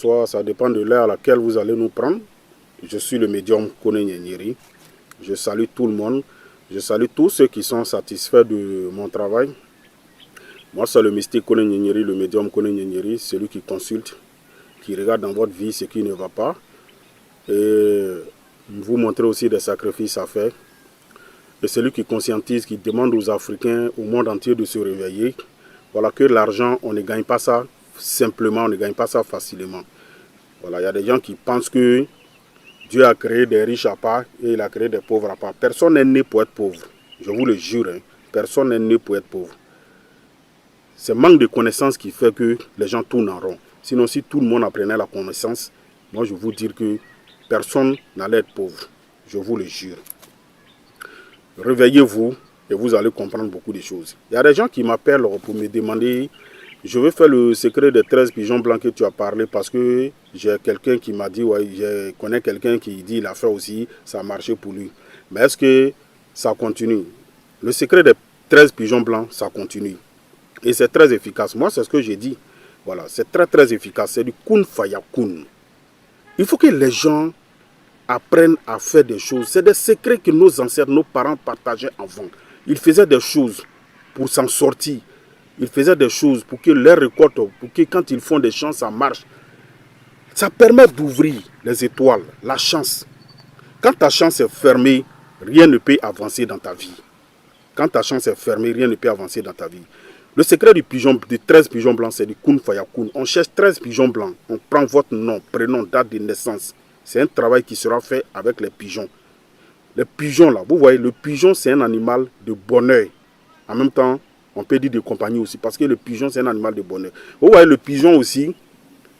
soit ça dépend de l'heure à laquelle vous allez nous prendre. Je suis le médium Kone Nyenyeri. Je salue tout le monde. Je salue tous ceux qui sont satisfaits de mon travail. Moi, c'est le mystique Kone Nyenyeri, le médium Kone Nyenyeri, celui qui consulte, qui regarde dans votre vie ce qui ne va pas. Et vous montrer aussi des sacrifices à faire. Et celui qui conscientise, qui demande aux Africains, au monde entier de se réveiller. Voilà, que l'argent, on ne gagne pas ça simplement, on ne gagne pas ça facilement. Voilà, il y a des gens qui pensent que Dieu a créé des riches à part et il a créé des pauvres à part. Personne n'est né pour être pauvre. Je vous le jure, hein. Personne n'est né pour être pauvre. C'est le manque de connaissances qui fait que les gens tournent en rond. Sinon, si tout le monde apprenait la connaissance, moi je vais vous dire que personne n'allait être pauvre. Je vous le jure. Réveillez-vous et vous allez comprendre beaucoup de choses. Il y a des gens qui m'appellent pour me demander, je veux faire le secret des 13 pigeons blancs que tu as parlé parce que j'ai quelqu'un qui m'a dit, ouais, je connais quelqu'un qui dit il a fait aussi, ça a marché pour lui. Mais est-ce que ça continue? Le secret des 13 pigeons blancs, ça continue. Et c'est très efficace. Moi, c'est ce que j'ai dit. Voilà, c'est très très efficace. C'est du kun faya kun. Il faut que les gens apprennent à faire des choses. C'est des secrets que nos ancêtres, nos parents partageaient avant. Ils faisaient des choses pour s'en sortir. Ils faisaient des choses pour que leurs récoltes, pour que quand ils font des champs, ça marche. Ça permet d'ouvrir les étoiles, la chance. Quand ta chance est fermée, rien ne peut avancer dans ta vie. Quand ta chance est fermée, rien ne peut avancer dans ta vie. Le secret du pigeon, des 13 pigeons blancs, c'est du kun faya kun. On cherche 13 pigeons blancs. On prend votre nom, prénom, date de naissance. C'est un travail qui sera fait avec les pigeons. Les pigeons là, vous voyez, le pigeon c'est un animal de bonheur. En même temps, on peut dire de compagnie aussi, parce que le pigeon c'est un animal de bonheur. Vous voyez, le pigeon aussi,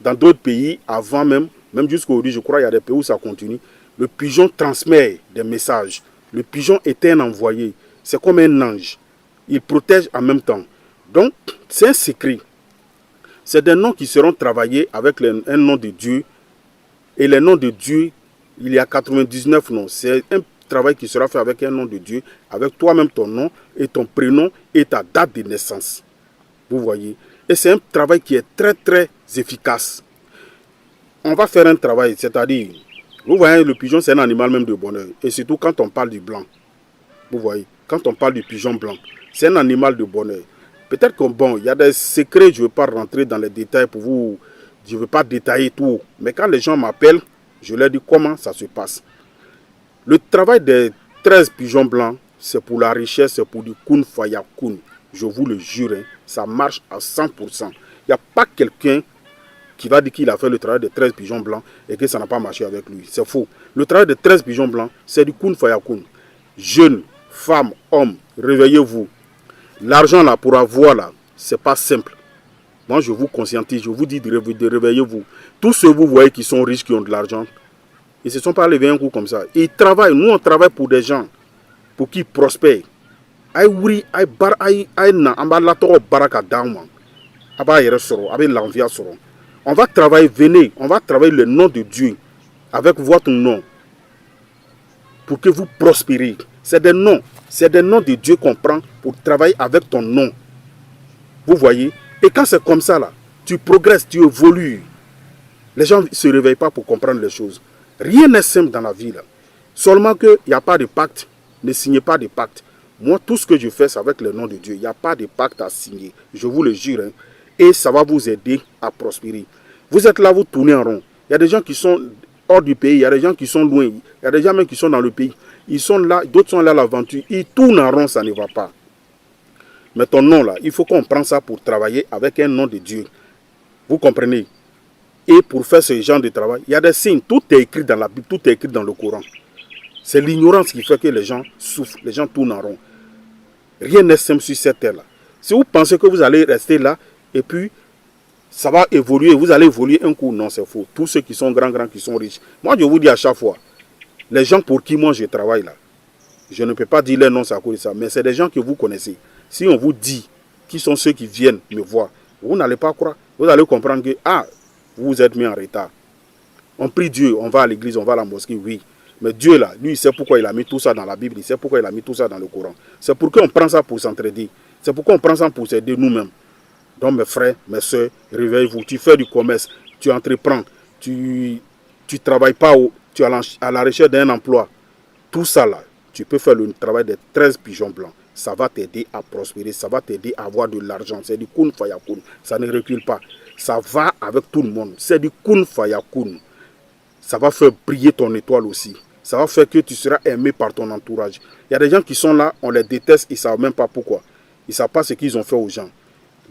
dans d'autres pays, avant même jusqu'aujourd'hui, je crois, il y a des pays où ça continue. Le pigeon transmet des messages. Le pigeon est un envoyé. C'est comme un ange. Il protège en même temps. Donc, c'est un secret. C'est des noms qui seront travaillés avec un nom de Dieu. Et les noms de Dieu, il y a 99 noms. C'est un travail qui sera fait avec un nom de Dieu, avec toi-même ton nom et ton prénom et ta date de naissance. Vous voyez. Et c'est un travail qui est très très efficace. On va faire un travail, c'est-à-dire, vous voyez, le pigeon c'est un animal même de bonheur. Et surtout quand on parle du blanc. Vous voyez, quand on parle du pigeon blanc, c'est un animal de bonheur. Peut-être que bon, il y a des secrets, je ne veux pas rentrer dans les détails pour vous, je ne veux pas détailler tout. Mais quand les gens m'appellent, je leur dis comment ça se passe. Le travail des 13 pigeons blancs, c'est pour la richesse, c'est pour du kun faya kun. Je vous le jure, hein, ça marche à 100%. Il n'y a pas quelqu'un qui va dire qu'il a fait le travail des 13 pigeons blancs et que ça n'a pas marché avec lui. C'est faux. Le travail des 13 pigeons blancs, c'est du kun faya kun. Jeunes, femmes, hommes, réveillez-vous. L'argent là, pour avoir là, c'est pas simple. Moi, je vous conscientise, je vous dis de réveillez-vous. Tous ceux que vous voyez qui sont riches, qui ont de l'argent, ils ne se sont pas levés un coup comme ça. Ils travaillent. Nous, on travaille pour des gens, pour qu'ils prospèrent. On va travailler, venez, on va travailler le nom de Dieu avec votre nom pour que vous prospérez. C'est des noms de Dieu qu'on prend pour travailler avec ton nom. Vous voyez? Et quand c'est comme ça, là, tu progresses, tu évolues. Les gens ne se réveillent pas pour comprendre les choses. Rien n'est simple dans la vie, là. Seulement qu'il n'y a pas de pacte. Ne signez pas de pacte. Moi, tout ce que je fais, c'est avec le nom de Dieu. Il n'y a pas de pacte à signer. Je vous le jure. Hein. Et ça va vous aider à prospérer. Vous êtes là, vous tournez en rond. Il y a des gens qui sont hors du pays. Il y a des gens qui sont loin. Il y a des gens même qui sont dans le pays. Ils sont là, d'autres sont là à l'aventure. Ils tournent en rond, ça ne va pas. Mais ton nom là, il faut qu'on prenne ça pour travailler avec un nom de Dieu. Vous comprenez? Et pour faire ce genre de travail, il y a des signes. Tout est écrit dans la Bible, tout est écrit dans le Coran. C'est l'ignorance qui fait que les gens souffrent, les gens tournent en rond. Rien n'est simple sur cette terre-là. Si vous pensez que vous allez rester là, et puis ça va évoluer, vous allez évoluer un coup, non, c'est faux. Tous ceux qui sont grands, qui sont riches. Moi, je vous dis à chaque fois, les gens pour qui moi je travaille là, je ne peux pas dire les noms à cause de ça, mais c'est des gens que vous connaissez. Si on vous dit qui sont ceux qui viennent me voir, vous n'allez pas croire. Vous allez comprendre que, vous vous êtes mis en retard. On prie Dieu, on va à l'église, on va à la mosquée, oui. Mais Dieu là, lui, il sait pourquoi il a mis tout ça dans la Bible, il sait pourquoi il a mis tout ça dans le Coran. C'est pourquoi on prend ça pour s'entraider. C'est pourquoi on prend ça pour s'aider nous-mêmes. Donc mes frères, mes soeurs, réveillez-vous. Tu fais du commerce, tu entreprends. tu ne travailles pas, tu es à la recherche d'un emploi. Tout ça là, tu peux faire le travail des 13 pigeons blancs. Ça va t'aider à prospérer, ça va t'aider à avoir de l'argent. C'est du kun fayakun. Ça ne recule pas. Ça va avec tout le monde. C'est du kun fayakun. Ça va faire briller ton étoile aussi. Ça va faire que tu seras aimé par ton entourage. Il y a des gens qui sont là, on les déteste, ils ne savent même pas pourquoi. Ils ne savent pas ce qu'ils ont fait aux gens.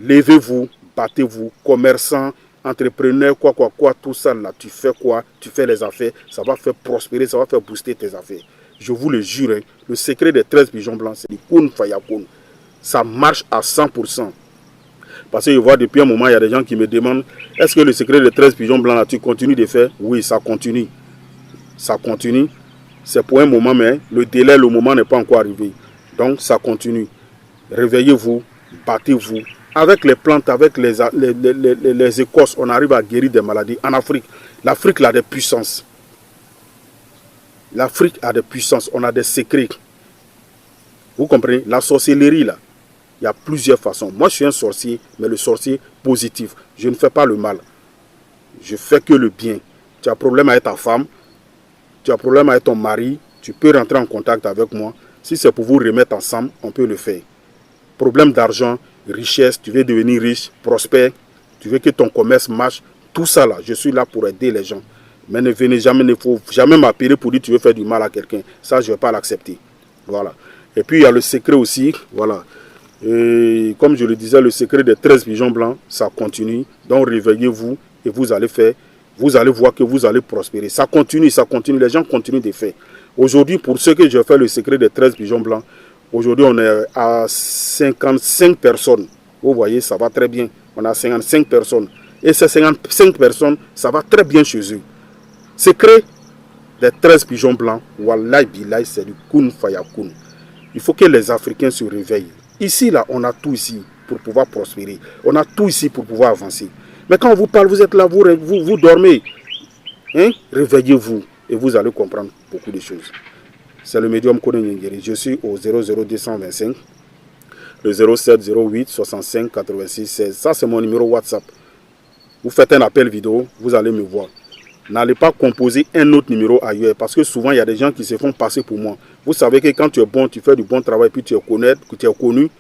Levez-vous, battez-vous, commerçants, entrepreneurs, quoi, tout ça là, tu fais quoi? Tu fais les affaires, ça va faire prospérer, ça va faire booster tes affaires. Je vous le jure, hein, le secret des 13 pigeons blancs, c'est du kun fayakun. Ça marche à 100%. Parce que je vois depuis un moment, il y a des gens qui me demandent, est-ce que le secret des 13 pigeons blancs là, tu continues de faire? Oui, ça continue. Ça continue. C'est pour un moment, mais le délai, le moment n'est pas encore arrivé. Donc, ça continue. Réveillez-vous, battez-vous. Avec les plantes, avec les écorces, on arrive à guérir des maladies. En Afrique, l'Afrique a des puissances. L'Afrique a des puissances. On a des secrets. Vous comprenez? La sorcellerie, là, il y a plusieurs façons. Moi, je suis un sorcier, mais le sorcier positif. Je ne fais pas le mal. Je fais que le bien. Tu as problème avec ta femme, tu as problème avec ton mari, tu peux rentrer en contact avec moi. Si c'est pour vous remettre ensemble, on peut le faire. Problème d'argent, richesse, tu veux devenir riche, prospère, tu veux que ton commerce marche, tout ça là, je suis là pour aider les gens. Mais ne venez jamais, il ne faut jamais m'appeler pour dire que tu veux faire du mal à quelqu'un. Ça, je ne vais pas l'accepter. Voilà. Et puis, il y a le secret aussi. Voilà. Et comme je le disais, le secret des 13 pigeons blancs, ça continue. Donc, réveillez-vous et vous allez faire. Vous allez voir que vous allez prospérer. Ça continue, ça continue. Les gens continuent de faire. Aujourd'hui, pour ceux que je fais le secret des 13 pigeons blancs, aujourd'hui, on est à 55 personnes. Vous voyez, ça va très bien. On a 55 personnes. Et ces 55 personnes, ça va très bien chez eux. Secret des 13 pigeons blancs, Wallahi Billahi, c'est du kun fayakun. Il faut que les Africains se réveillent. Ici, là, on a tout ici pour pouvoir prospérer. On a tout ici pour pouvoir avancer. Mais quand on vous parle, vous êtes là, vous dormez. Hein? Réveillez-vous et vous allez comprendre beaucoup de choses. C'est le médium Kone Nyengeri. Je suis au 00225, le 07 08 65 86 16. Ça, c'est mon numéro WhatsApp. Vous faites un appel vidéo, vous allez me voir. N'allez pas composer un autre numéro ailleurs parce que souvent, il y a des gens qui se font passer pour moi. Vous savez que quand tu es bon, tu fais du bon travail, puis tu es connu,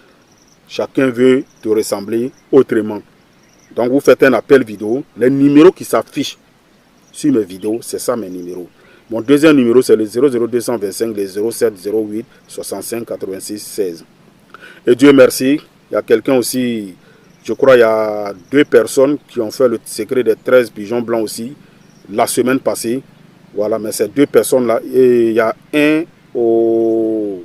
chacun veut te ressembler autrement. Donc, vous faites un appel vidéo. Les numéros qui s'affichent sur mes vidéos, c'est ça mes numéros. Mon deuxième numéro, c'est le 00225, le 07 08 65 86 16. Et Dieu merci, il y a quelqu'un aussi, je crois il y a 2 personnes qui ont fait le secret des 13 pigeons blancs aussi, la semaine passée. Voilà, mais ces 2 personnes-là, il y a un aux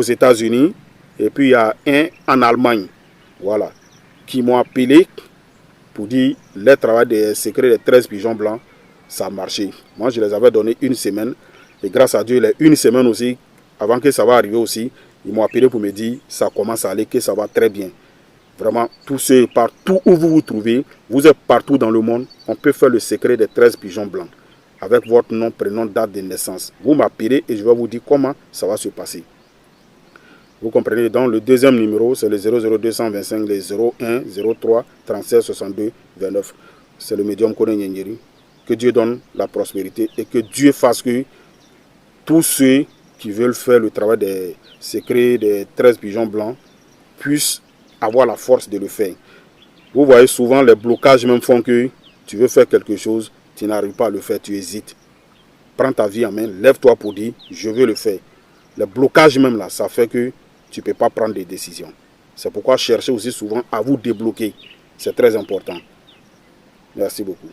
États-Unis et puis il y a un en Allemagne. Voilà, qui m'ont appelé pour dire le travail des secrets des 13 pigeons blancs, ça a marché. Moi, je les avais donné une semaine. Et grâce à Dieu, les une semaine aussi, avant que ça va arriver aussi, ils m'ont appelé pour me dire ça commence à aller, que ça va très bien. Vraiment, tous ceux, partout où vous vous trouvez, vous êtes partout dans le monde, on peut faire le secret des 13 pigeons blancs. Avec votre nom, prénom, date de naissance. Vous m'appelez et je vais vous dire comment ça va se passer. Vous comprenez? Donc, le deuxième numéro, c'est le 00225, les 01 03 37 62 29. C'est le médium Kone Nyengeri. Que Dieu donne la prospérité et que Dieu fasse que tous ceux qui veulent faire le travail des secrets des 13 pigeons blancs puissent avoir la force de le faire. Vous voyez, souvent, les blocages même font que tu veux faire quelque chose, tu n'arrives pas à le faire, tu hésites. Prends ta vie en main, lève-toi pour dire, je veux le faire. Les blocages même là, ça fait que tu ne peux pas prendre des décisions. C'est pourquoi cherchez aussi souvent à vous débloquer. C'est très important. Merci beaucoup.